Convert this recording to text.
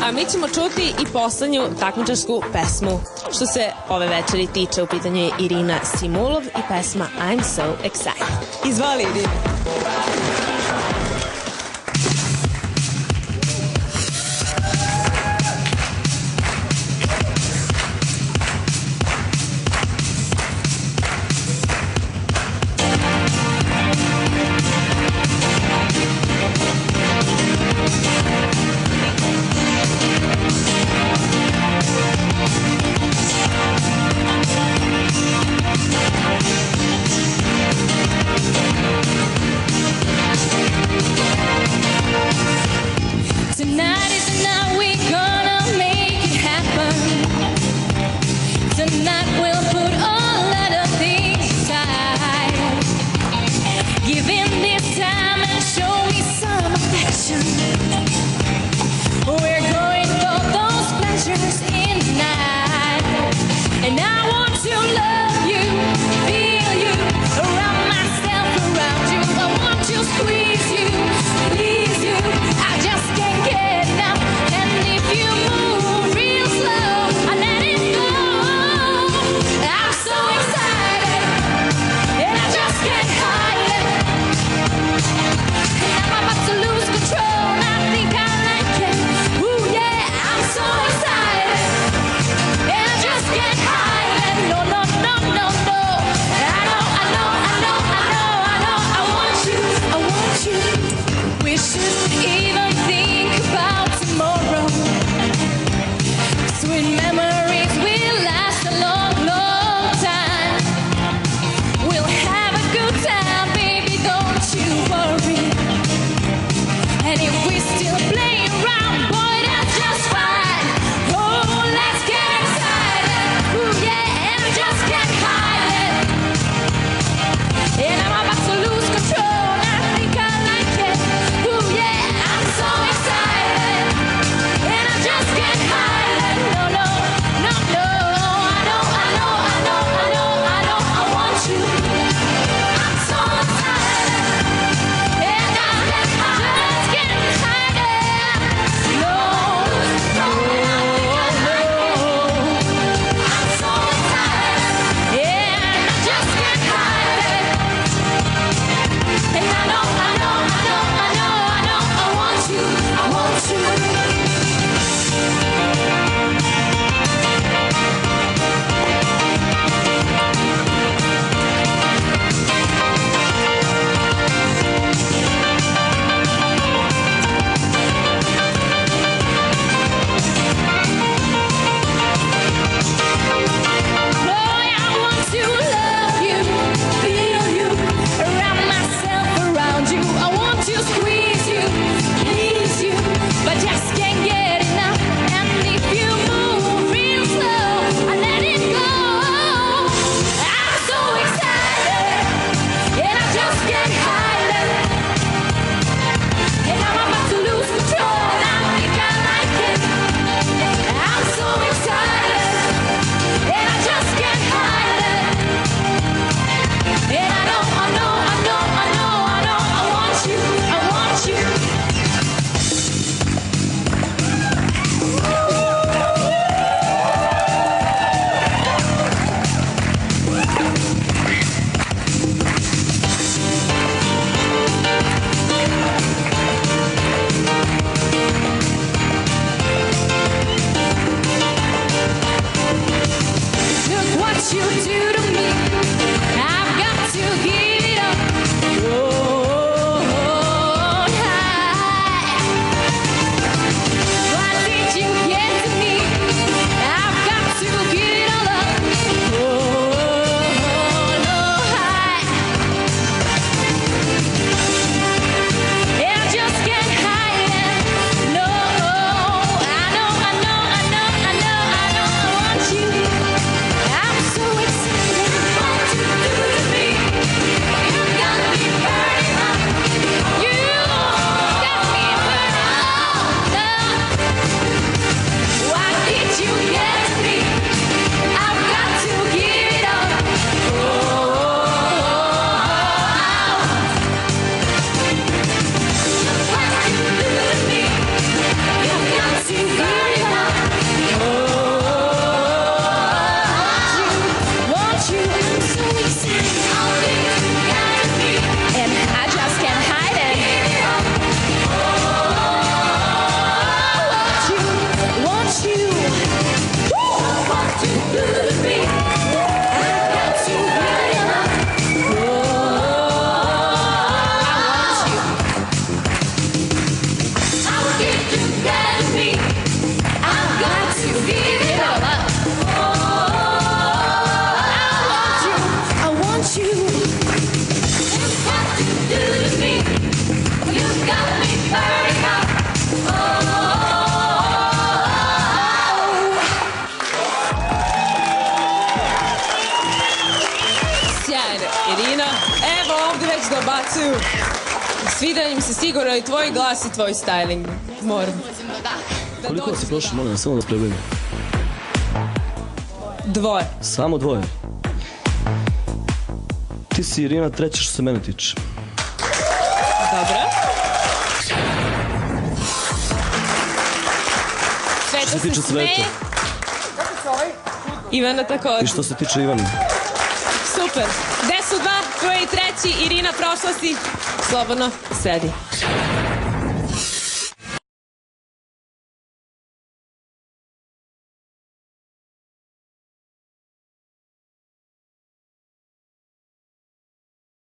A mi ćemo čuti i poslednju takmičarsku pesmu. Što se ove večeri tiče, u pitanju je Irina Simulov i pesma I'm So Excited. Izvoli, Irina. Squeeze you, please you, I just can't get enough. And if you Svida im se sigurno i tvoj glas i tvoj styling. Moram. Koliko vas je prošlo, molim vas, samo da prebavim? 2. Samo 2. Ti si Irina treća što se mene tiče. Dobro. Što se tiče Svete. Ivana I također. što se tiče Ivana. Super. Gde su 2, tu je i treći. Irina, prošla si. Slobodno sedi.